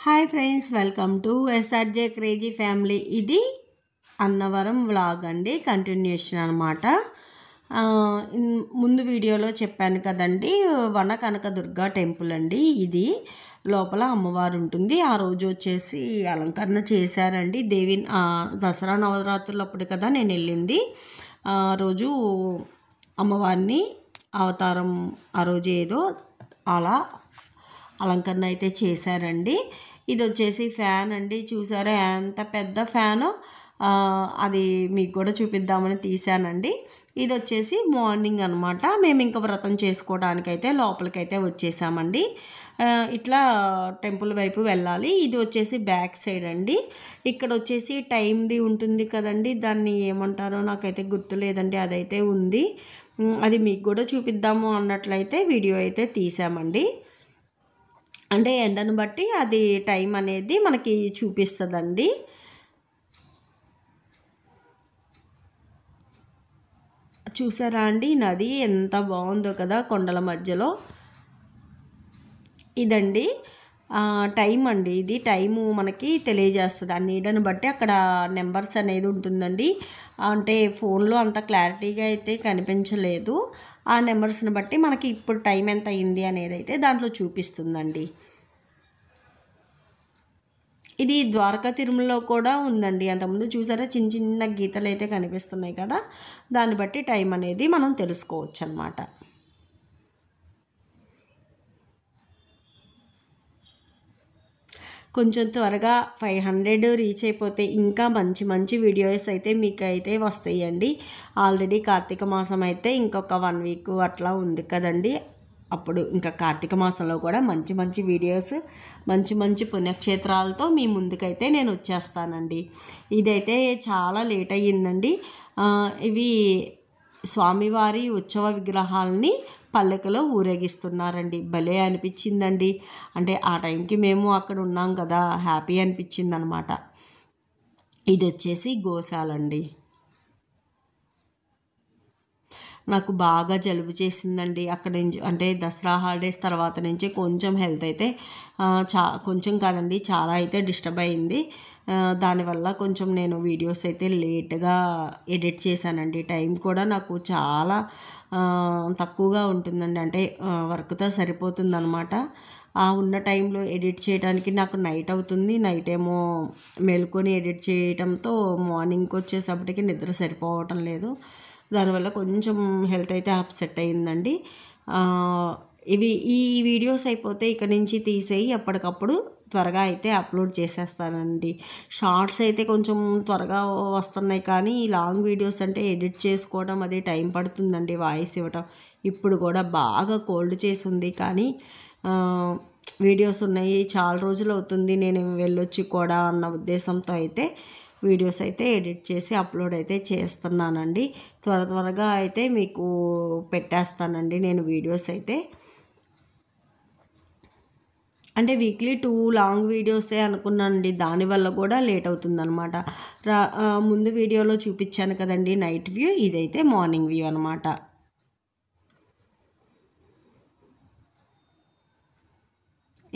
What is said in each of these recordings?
Hi friends, welcome to SRJ crazy family. ఇది Annavaram vlog అండి, continuation అనమాట. ముందు వీడియోలో చెప్పాను కదండి, వన కనకదుర్గ టెంపుల్ అండి. ఇది లోపల అమ్మవారు ఉంటుంది. ఆ రోజు వచ్చేసి అలంకరణ చేశారండి దేవి. దసరా నవరాత్రులు అప్పుడు కదా నేను వెళ్ళింది. ఆ రోజు అమ్మవారిని అవతారం ఆ రోజు ఏదో అలా అలంకరణ అయితే చేశారండి. ఇది వచ్చేసి ఫ్యాన్ అండి, చూసారా ఎంత పెద్ద ఫ్యాను. అది మీకు కూడా చూపిద్దామని తీసానండి. ఇది వచ్చేసి మార్నింగ్ అనమాట. మేము ఇంకా వ్రతం చేసుకోవడానికైతే లోపలికైతే వచ్చేసామండి. ఇట్లా టెంపుల్ వైపు వెళ్ళాలి. ఇది వచ్చేసి బ్యాక్ సైడ్ అండి. ఇక్కడ వచ్చేసి టైంది ఉంటుంది కదండి, దాన్ని ఏమంటారో నాకైతే గుర్తులేదండి, అదైతే ఉంది. అది మీకు కూడా చూపిద్దాము అన్నట్లయితే వీడియో అయితే తీసామండి. అంటే ఎండను బట్టి అది టైం అనేది మనకి చూపిస్తుందండి. చూసారా అండి, నది ఎంత బాగుందో కదా కొండల మధ్యలో. ఇదండి టైం అండి. ఇది టైము మనకి తెలియజేస్తుంది. ఆ నీడను బట్టి అక్కడ నెంబర్స్ అనేది ఉంటుందండి. అంటే ఫోన్లో అంత క్లారిటీగా అయితే కనిపించలేదు. ఆ నెంబర్స్ని బట్టి మనకి ఇప్పుడు టైం ఎంత అయింది అనేది అయితే దాంట్లో చూపిస్తుందండి. ఇది ద్వారకా తిరుమలలో కూడా ఉందండి. అంతకుముందు చూసారా చిన్న చిన్న గీతలు అయితే కనిపిస్తున్నాయి కదా, దాన్ని బట్టి టైం అనేది మనం తెలుసుకోవచ్చు అన్నమాట. కొంచెం త్వరగా 500 రీచ్ అయిపోతే ఇంకా మంచి మంచి వీడియోస్ అయితే మీకు అయితే వస్తాయండి. ఆల్రెడీ కార్తీక మాసం అయితే ఇంకొక 1 వీక్ అట్లా ఉంది కదండి. అప్పుడు ఇంకా కార్తీక మాసంలో కూడా మంచి మంచి వీడియోస్, మంచి మంచి పుణ్యక్షేత్రాలతో మీ ముందుకైతే నేను వచ్చేస్తానండి. ఇదైతే చాలా లేట్ అయ్యిందండి. ఇవి స్వామివారి ఉత్సవ విగ్రహాలని పల్లెకలో ఊరేగిస్తున్నారండి. భలే అనిపించిందండి. అంటే ఆ టైంకి మేము అక్కడ ఉన్నాం కదా, హ్యాపీ అనిపించింది అనమాట. ఇది వచ్చేసి గోశాలండి. నాకు బాగా జలుబు చేసిందండి అక్కడ నుంచి. అంటే దసరా హాలిడేస్ తర్వాత నుంచి కొంచెం హెల్త్ అయితే కొంచెం కాదండి, చాలా అయితే డిస్టర్బ్ అయింది. దానివల్ల కొంచెం నేను వీడియోస్ అయితే లేట్గా ఎడిట్ చేశానండి. టైం కూడా నాకు చాలా తక్కువగా ఉంటుందండి. అంటే వర్క్తో సరిపోతుందన్నమాట. ఉన్న టైంలో ఎడిట్ చేయడానికి నాకు నైట్ అవుతుంది. నైట్ ఏమో మేల్కొని ఎడిట్ చేయడంతో మార్నింగ్కి వచ్చేసప్పటికి నిద్ర సరిపోవటం లేదు. దానివల్ల కొంచెం హెల్త్ అయితే అప్సెట్ అయ్యిందండి. ఈ వీడియోస్ అయిపోతే ఇక నుంచి తీసేయి ఎప్పటికప్పుడు త్వరగా అయితే అప్లోడ్ చేసేస్తానండి. షార్ట్స్ అయితే కొంచెం త్వరగా వస్తున్నాయి, కానీ లాంగ్ వీడియోస్ అంటే ఎడిట్ చేసుకోవడం అది టైం పడుతుందండి, వాయిస్ ఇవ్వటం. ఇప్పుడు కూడా బాగా కోల్డ్ చేసి ఉంది, కానీ వీడియోస్ ఉన్నాయి. చాలా రోజులు అవుతుంది నేను వెళ్ళొచ్చి కూడా అన్న ఉద్దేశంతో అయితే వీడియోస్ అయితే ఎడిట్ చేసి అప్లోడ్ అయితే చేస్తున్నానండి. త్వరగా అయితే మీకు పెట్టేస్తానండి నేను వీడియోస్ అయితే. అంటే వీక్లీ 2 లాంగ్ వీడియోసే అనుకున్నానండి, దానివల్ల కూడా లేట్ అవుతుందన్నమాట. ముందు వీడియోలో చూపించాను కదండి నైట్ వ్యూ, ఇదైతే మార్నింగ్ వ్యూ అనమాట.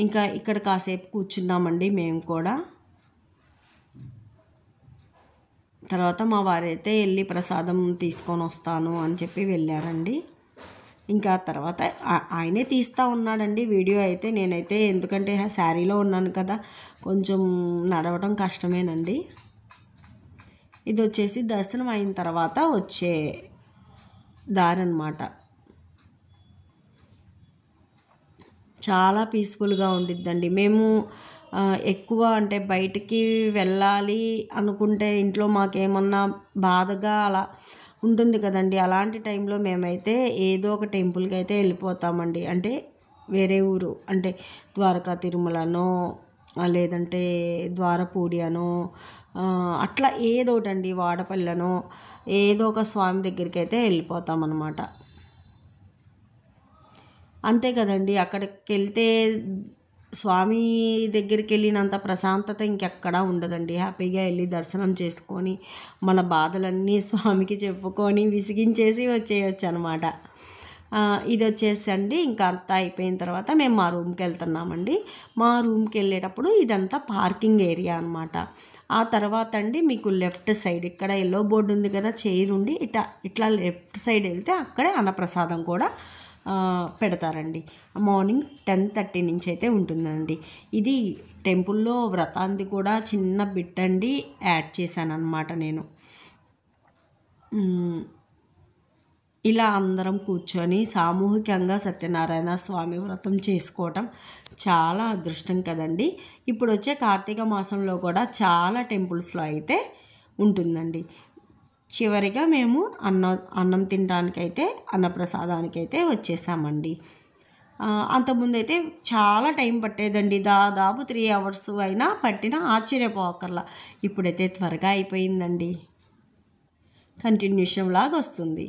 ఇంకా ఇక్కడ కాసేపు కూర్చున్నామండి మేము కూడా. తర్వాత మా వారైతే వెళ్ళి ప్రసాదం తీసుకొని వస్తాను అని చెప్పి వెళ్ళారండి. ఇంకా తర్వాత ఆయనే తీస్తూ ఉన్నాడండి వీడియో అయితే. నేనైతే ఎందుకంటే శారీలో ఉన్నాను కదా, కొంచెం నడవడం కష్టమేనండి. ఇది వచ్చేసి దర్శనం అయిన తర్వాత వచ్చే దారి అన్నమాట. చాలా పీస్ఫుల్గా ఉండిద్దండి. మేము ఎక్కువ అంటే బయటికి వెళ్ళాలి అనుకుంటే ఇంట్లో మాకేమన్నా బాధగా అలా ఉంటుంది కదండి, అలాంటి టైంలో మేమైతే ఏదో ఒక టెంపుల్కి అయితే వెళ్ళిపోతామండి. అంటే వేరే ఊరు, అంటే ద్వారకా తిరుమలనో లేదంటే ద్వారపూడి అనో అట్లా ఏదో ఒకటండి, వాడపల్లెనో ఏదో ఒక స్వామి దగ్గరికి అయితే వెళ్ళిపోతామన్నమాట. అంతే కదండి, అక్కడికి వెళ్తే స్వామి దగ్గరికి వెళ్ళినంత ప్రశాంతత ఇంకెక్కడా ఉండదండి. హ్యాపీగా వెళ్ళి దర్శనం చేసుకొని మన బాధలన్నీ స్వామికి చెప్పుకొని విసిగించేసి వచ్చేయచ్చు అనమాట. ఇది వచ్చేసండి ఇంకా అంతా అయిపోయిన తర్వాత మేము మా రూమ్కి వెళ్తున్నామండి. మా రూమ్కి వెళ్ళేటప్పుడు ఇదంతా పార్కింగ్ ఏరియా అనమాట. ఆ తర్వాత అండి మీకు లెఫ్ట్ సైడ్ ఇక్కడ ఎల్లో బోర్డు ఉంది కదా, చైర్ ఉండి ఇట్లా లెఫ్ట్ సైడ్ వెళ్తే అక్కడే అన్నప్రసాదం కూడా పెడతారండి. మార్నింగ్ 10:30 నుంచి అయితే ఉంటుందండి. ఇది టెంపుల్లో వ్రతాంది కూడా చిన్న బిట్ అండి యాడ్ చేశాను అనమాట నేను. ఇలా అందరం కూర్చొని సామూహికంగా సత్యనారాయణ స్వామి వ్రతం చేసుకోవటం చాలా అదృష్టం కదండి. ఇప్పుడు వచ్చే కార్తీక మాసంలో కూడా చాలా టెంపుల్స్లో అయితే ఉంటుందండి. చివరిగా మేము అన్నం తినడానికైతే అన్నప్రసాదానికైతే వచ్చేసామండి. అంతకుముందు అయితే చాలా టైం పట్టేదండి, దాదాపు 3 hours అయినా పట్టినా ఆశ్చర్యపోకర్లా. ఇప్పుడైతే త్వరగా అయిపోయిందండి. కంటిన్యూషన్ లాగా వస్తుంది.